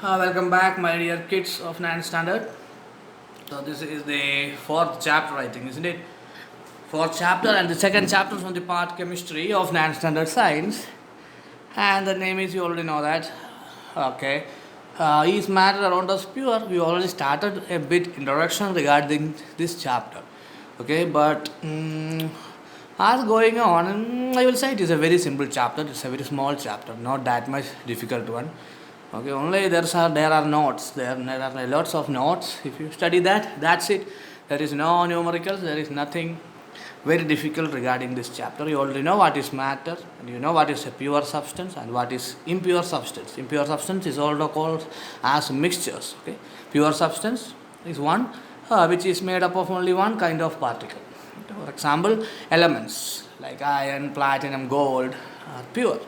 Welcome back, my dear kids of 9th standard. So this is the fourth chapter, I think, isn't it? Fourth chapter and the second chapter from the part chemistry of 9th standard science. And the name is, you already know that. Okay. Is matter around us pure? We already started a bit introduction regarding this chapter. Okay, but as going on, I will say it is a very simple chapter. It's a very small chapter, not that much difficult one. Okay, only there are notes. There are lots of notes. If you study that, that's it. There is no numericals. There is nothing very difficult regarding this chapter. You already know what is matter, and you know what is a pure substance and what is impure substance. Impure substance is also called as mixtures. Okay, pure substance is one which is made up of only one kind of particle. For example, elements like iron, platinum, gold are pure.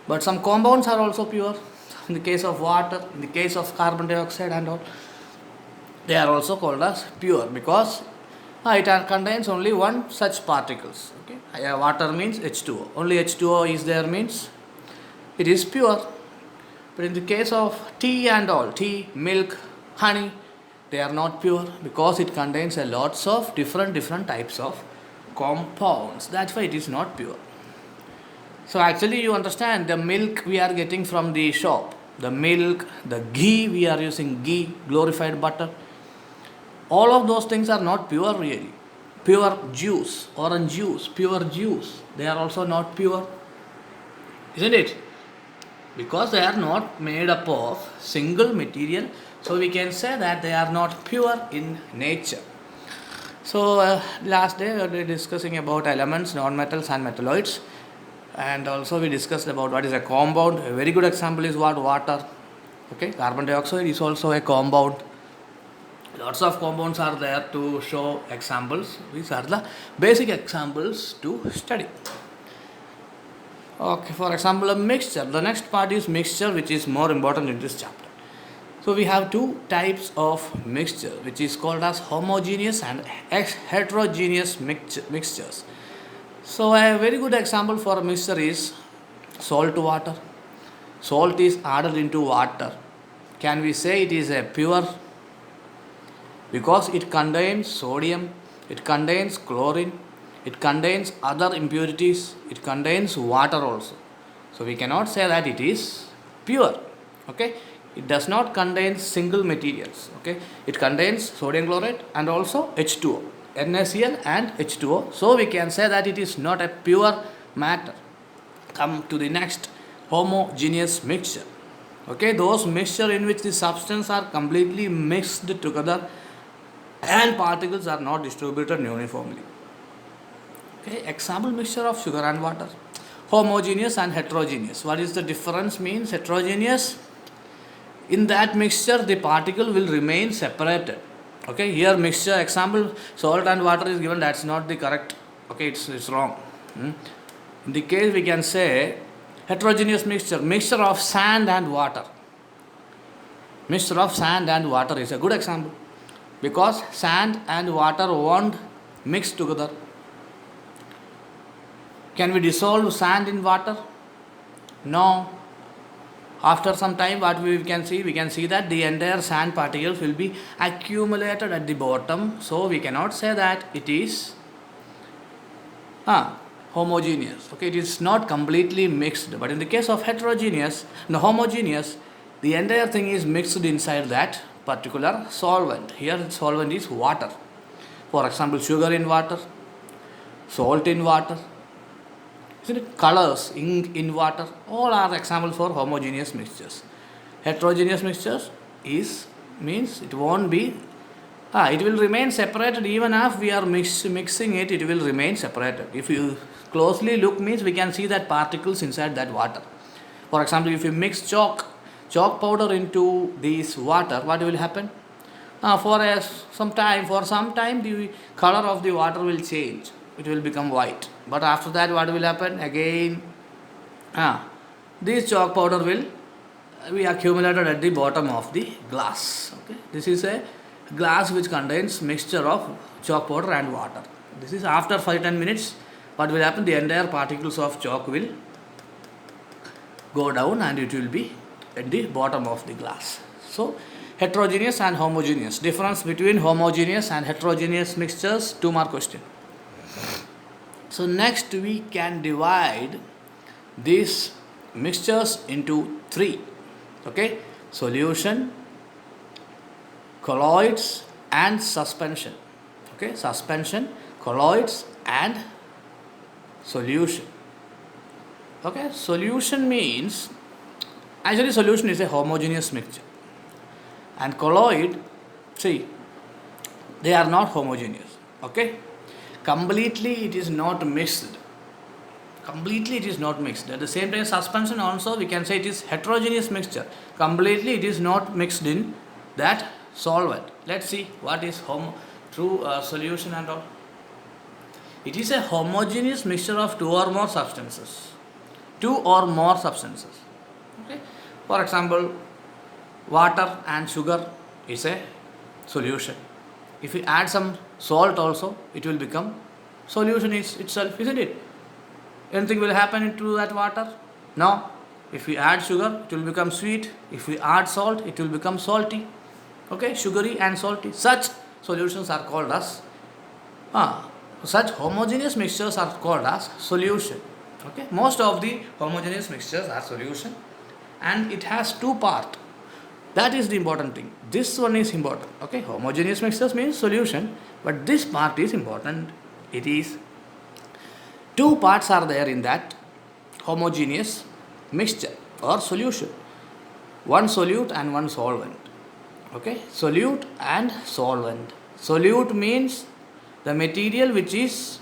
But some compounds are also pure. In the case of water, in the case of carbon dioxide and all, they are also called as pure because it contains only one such particles. Okay, water means H2O. Only H2O is there means it is pure. But in the case of tea and all, tea, milk, honey, they are not pure because it contains a lots of different types of compounds. That's why it is not pure. So actually you understand the milk we are getting from the shop, the milk, the ghee we are using, ghee, glorified butter, all of those things are not pure really. Pure juice, orange juice, pure juice, they are also not pure, isn't it? Because they are not made up of single material, so we can say that they are not pure in nature. So last day we were discussing about elements, non-metals and metalloids, and also we discussed about what is a compound. A very good example is what? Water. Okay, carbon dioxide is also a compound. Lots of compounds are there to show examples. These are the basic examples to study. Okay, for example, a mixture. The next part is mixture, which is more important in this chapter. So we have two types of mixture, which is called as homogeneous and heterogeneous mixtures. So a very good example for a mixture is salt water. Salt is added into water. Can we say it is a pure? Because it contains sodium, it contains chlorine, it contains other impurities, it contains water also. So we cannot say that it is pure. Okay, it does not contain single materials. Okay, it contains sodium chloride and also H2O, NaCl and H2O. So we can say that it is not a pure matter. Come to the next, homogeneous mixture. Okay, those mixture in which the substance are completely mixed together and particles are not distributed uniformly. Okay, example mixture of sugar and water. Homogeneous and heterogeneous. What is the difference means? Heterogeneous, in that mixture the particle will remain separated. Okay, here mixture example salt and water is given, that's not the correct. Okay, it's wrong. In the case we can say heterogeneous mixture of sand and water. Mixture of sand and water is a good example because sand and water won't mix together. Can we dissolve sand in water? No. After some time, what we can see that the entire sand particles will be accumulated at the bottom. So we cannot say that it is homogeneous. Okay, it is not completely mixed. But in the case of homogeneous, the entire thing is mixed inside that particular solvent. Here the solvent is water. For example, sugar in water, salt in water, isn't it? Colors, ink in water, all are examples for homogeneous mixtures. Heterogeneous mixtures means it won't be, it will remain separated even if we are mixing it, it will remain separated. If you closely look means we can see that particles inside that water. For example, if you mix chalk powder into this water, what will happen? For some time, the color of the water will change. It will become white. But after that, what will happen? Again, this chalk powder will be accumulated at the bottom of the glass. Okay, this is a glass which contains mixture of chalk powder and water. This is after 5-10 minutes. What will happen? The entire particles of chalk will go down and it will be at the bottom of the glass. So heterogeneous and homogeneous. Difference between homogeneous and heterogeneous mixtures, 2 mark question. So next we can divide these mixtures into 3. Okay, solution, colloids and suspension. Okay, suspension, colloids and solution. Okay, solution means, actually solution is a homogeneous mixture, and colloid, see, they are not homogeneous. Okay, completely it is not mixed. Completely it is not mixed. At the same time, suspension also we can say it is heterogeneous mixture. Completely it is not mixed in that solvent. Let's see what is true solution and all. It is a homogeneous mixture of 2 or more substances. 2 or more substances. Okay. For example, water and sugar is a solution. If we add some salt also, it will become solution itself, isn't it? Anything will happen into that water? No. If we add sugar, it will become sweet. If we add salt, it will become salty. Okay, sugary and salty. Such solutions are called as such homogeneous mixtures are called as solution. Okay, most of the homogeneous mixtures are solution, and it has 2 parts. That is the important thing. This one is important. Okay, homogeneous mixtures means solution, but this part is important. It is 2 parts are there in that homogeneous mixture or solution. One solute and one solvent. Okay, solute and solvent. Solute means the material which is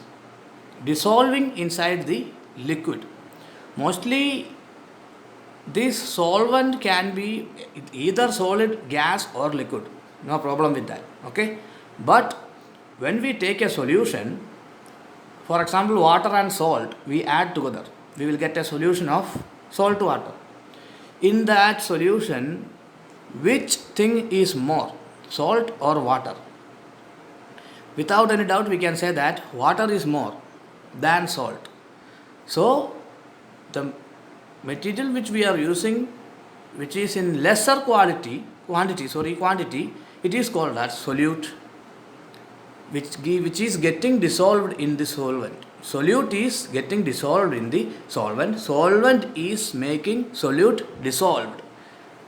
dissolving inside the liquid. Mostly this solvent can be either solid, gas or liquid. No problem with that. Okay, but when we take a solution, for example, water and salt, we add together. We will get a solution of salt water. In that solution, which thing is more, salt or water? Without any doubt, we can say that water is more than salt. So, the material which we are using, which is in lesser quantity, it is called as solute, which is getting dissolved in the solvent. Solute is getting dissolved in the solvent. Solvent is making solute dissolved.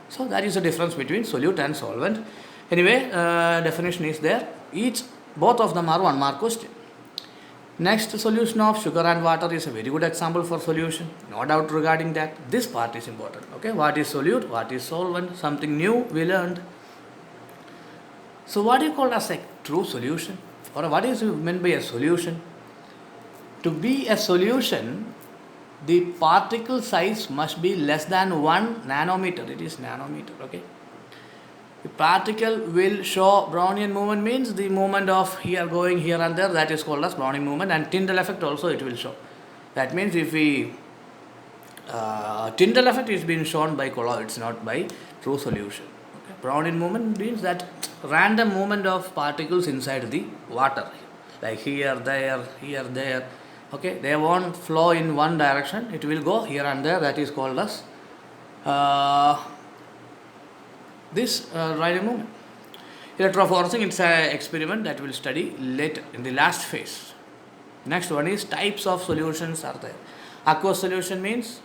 So that is the difference between solute and solvent. Anyway, definition is there. Both of them are 1 mark question. Next, solution of sugar and water is a very good example for solution. No doubt regarding that. This part is important. Okay, what is solute? What is solvent? Something new we learned. So what do you call as a true solution? Or what is meant by a solution? To be a solution, the particle size must be less than 1 nanometer. It is nanometer. Okay. The particle will show Brownian movement, means the movement of here going here and there, that is called as Brownian movement, and Tyndall effect also it will show. That means if we Tyndall effect is being shown by colloids, not by true solution. Okay. Brownian movement means that random movement of particles inside the water, like here, there. Okay, they won't flow in one direction, it will go here and there, that is called as this Rayleigh movement. Electrophoresing, it's an experiment that we'll study later in the last phase. Next one is types of solutions are there. Aqueous solution means,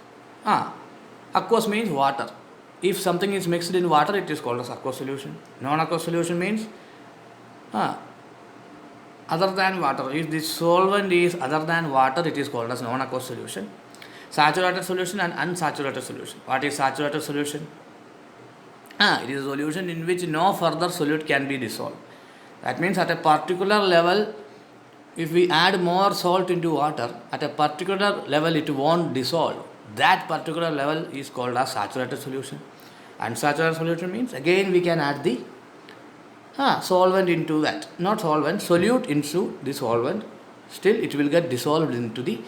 aqueous means water. If something is mixed in water, it is called as aqueous solution. Non-aqueous solution means other than water. If the solvent is other than water, it is called as non-aqueous solution. Saturated solution and unsaturated solution. What is saturated solution? It is a solution in which no further solute can be dissolved. That means at a particular level, if we add more salt into water, at a particular level it won't dissolve. That particular level is called as saturated solution. Unsaturated solution means again we can add the solvent into that. Not solvent, solute into the solvent. Still it will get dissolved into the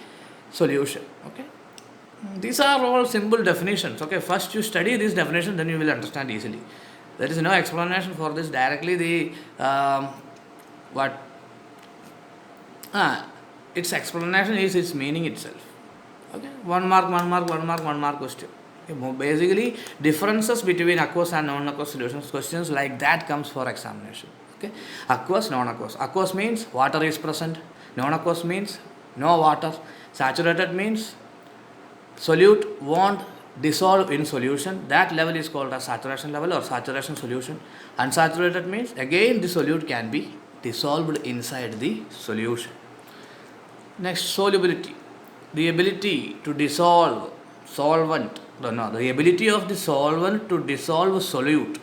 solution. Okay. These are all simple definitions. Okay, first you study this definition, then you will understand easily. There is no explanation for this directly. Its explanation is its meaning itself. Okay, 1 mark question. Basically, differences between aqueous and non-aqueous solutions, questions like that comes for examination. Okay, aqueous, non-aqueous. Aqueous means water is present. Non-aqueous means no water. Saturated means solute won't dissolve in solution. That level is called as saturation level or saturation solution. Unsaturated means again the solute can be dissolved inside the solution. Next, solubility. The ability to dissolve solvent. No, the ability of the solvent to dissolve solute.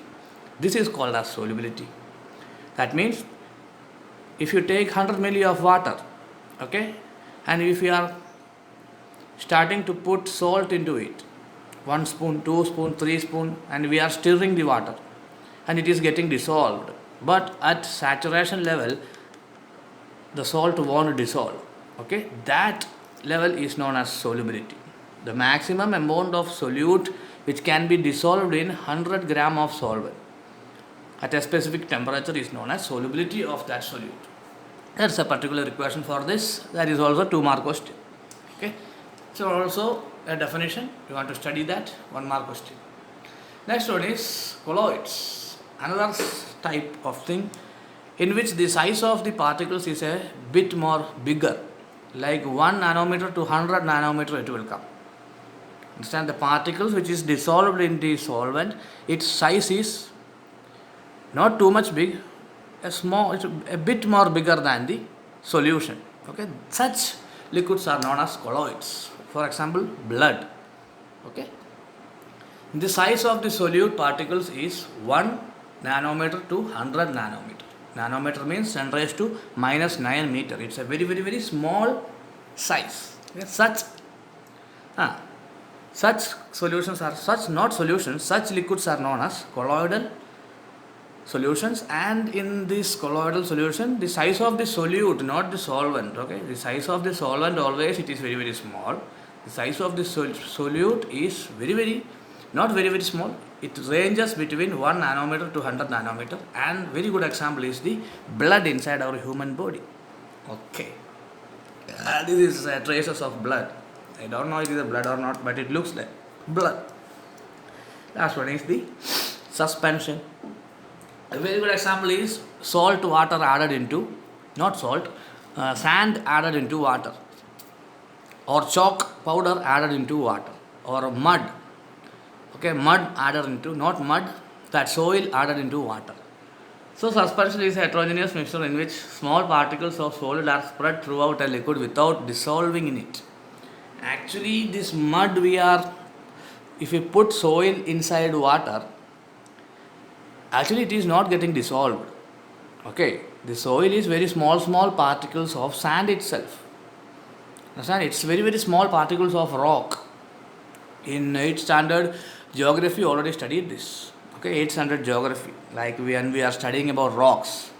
This is called as solubility. That means if you take 100 ml of water, okay, and if you are starting to put salt into it, 1 spoon, 2 spoon, 3 spoon, and we are stirring the water, and it is getting dissolved. But at saturation level, the salt won't dissolve. Okay, that level is known as solubility. The maximum amount of solute which can be dissolved in 100 gram of solvent at a specific temperature is known as solubility of that solute. That's a particular equation for this. That is also 2-mark question. Okay, so also a definition. You want to study that, 1-mark question. Next one is colloids. Another type of thing in which the size of the particles is a bit more bigger, like 1 nanometer to 100 nanometer it will come. Understand, the particles which is dissolved in the solvent, its size is not too much big, it's a bit more bigger than the solution. Okay, such liquids are known as colloids. For example, blood. Okay, the size of the solute particles is 1 nanometer to 100 nanometer. Nanometer means 10 raised to minus 9 meter. It's a very, very, very small size. Okay? Such solutions are such liquids are known as colloidal solutions, and in this colloidal solution, the size of the solute, not the solvent, okay, the size of the solvent always it is very, very small. The size of the solute is very, very, not very, very small. It ranges between 1 nanometer to 100 nanometer, and very good example is the blood inside our human body. Okay, this is traces of blood. I don't know if it is blood or not, but it looks like blood. Last one is the suspension. A very good example is salt water added into, not salt, sand added into water, or chalk powder added into water, or mud. Okay, mud added into, not mud, that soil added into water. So suspension is a heterogeneous mixture in which small particles of solid are spread throughout a liquid without dissolving in it. Actually, this mud if we put soil inside water, actually it is not getting dissolved. Okay, the soil is very small particles of sand itself. Understand? It's very, very small particles of rock. In 8th standard geography already studied this. Okay, 8th standard geography, like when we are studying about rocks,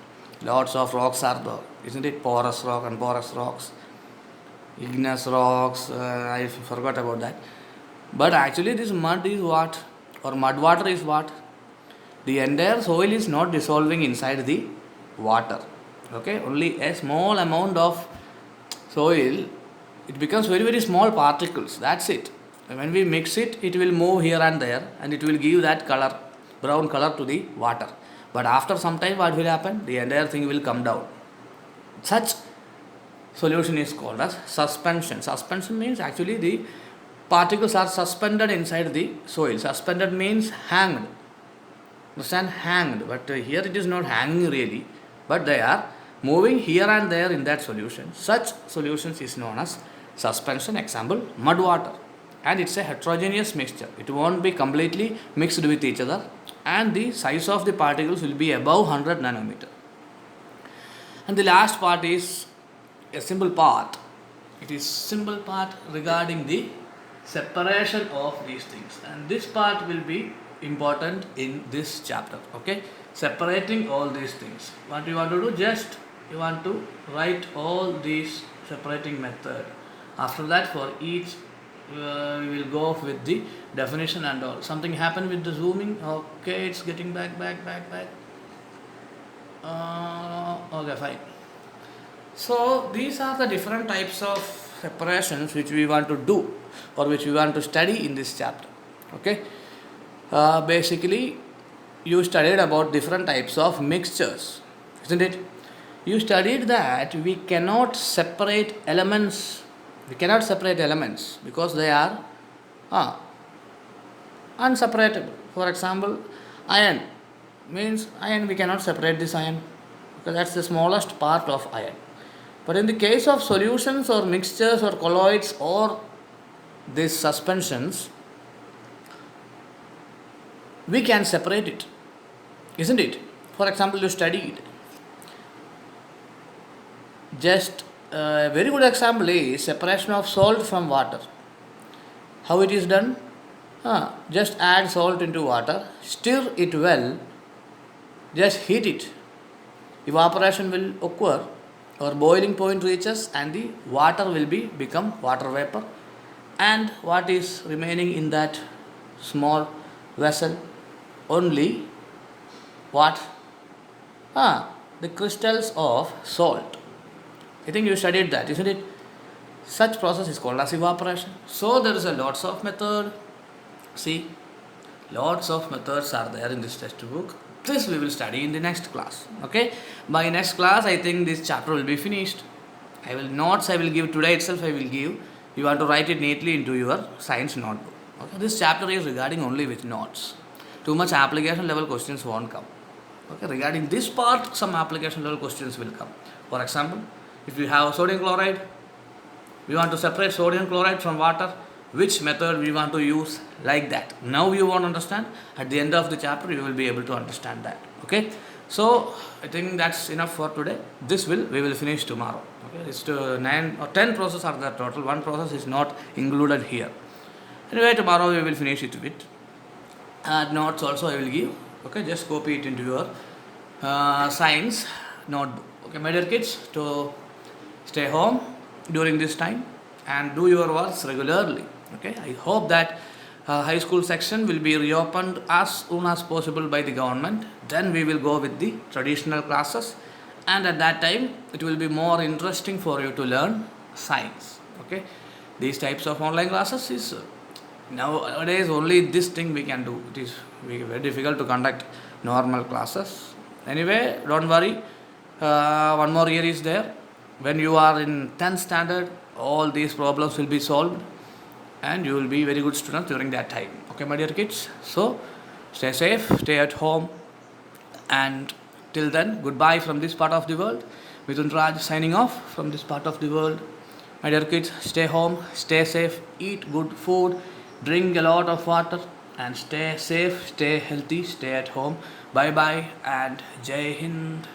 lots of rocks are there, isn't it? Porous rock and porous rocks, igneous rocks, I forgot about that. But actually this mud is what, or mud water is what? The entire soil is not dissolving inside the water. Okay, only a small amount of soil, it becomes very, very small particles. That's it. When we mix it, it will move here and there, and it will give that color, brown color to the water. But after some time, what will happen? The entire thing will come down. Such solution is called as suspension. Suspension means actually the particles are suspended inside the soil. Suspended means hanged. Understand? Hanged. But here it is not hanging really, but they are moving here and there in that solution. Such solutions is known as suspension. Example, mud water. And it's a heterogeneous mixture. It won't be completely mixed with each other, and the size of the particles will be above 100 nanometer. And the last part is a simple part. It is simple part regarding the separation of these things, and this part will be important in this chapter. Okay, separating all these things. What you want to do? Just you want to write all these separating method. After that, for each we will go off with the definition and all. Something happened with the zooming. Okay, it's getting back. Okay, fine. So these are the different types of separations which we want to do, or which we want to study in this chapter. Okay, basically you studied about different types of mixtures, isn't it? You studied that we cannot separate elements because they are uh, unseparable. For example, iron means iron, we cannot separate this iron because that's the smallest part of iron. But in the case of solutions or mixtures or colloids or these suspensions, we can separate it, isn't it? For example, you studied just a very good example is separation of salt from water. How it is done? Just add salt into water, stir it well, just heat it. Evaporation will occur or boiling point reaches and the water will become water vapor. And what is remaining in that small vessel? Only what? The crystals of salt. I think you studied that, isn't it? Such process is called as evaporation. So there is a lots of method. See, lots of methods are there in this textbook. This we will study in the next class. Okay. By next class, I think this chapter will be finished. I will give today itself. I will give. You want to write it neatly into your science notebook. Okay. This chapter is regarding only with notes. Too much application level questions won't come. Okay. Regarding this part, some application level questions will come. For example, if you have sodium chloride, we want to separate sodium chloride from water. Which method we want to use, like that. Now you want to understand. At the end of the chapter, you will be able to understand that. Okay. So I think that's enough for today. We will finish tomorrow. Okay. It's to 9 or 10 processes are there total. One process is not included here. Anyway, tomorrow we will finish it with notes also I will give. Okay. Just copy it into your science notebook. Okay, my dear kids, to stay home during this time and do your works regularly. Okay, I hope that high school section will be reopened as soon as possible by the government. Then we will go with the traditional classes, and at that time it will be more interesting for you to learn science. Okay, these types of online classes is nowadays only this thing we can do. It is very difficult to conduct normal classes. Anyway, don't worry. One more year is there. When you are in 10th standard, all these problems will be solved and you will be very good students during that time. Okay, my dear kids. So, stay safe, stay at home, and till then, goodbye from this part of the world. Mithun Raj signing off from this part of the world. My dear kids, stay home, stay safe, eat good food, drink a lot of water, and stay safe, stay healthy, stay at home. Bye bye, and Jai Hind.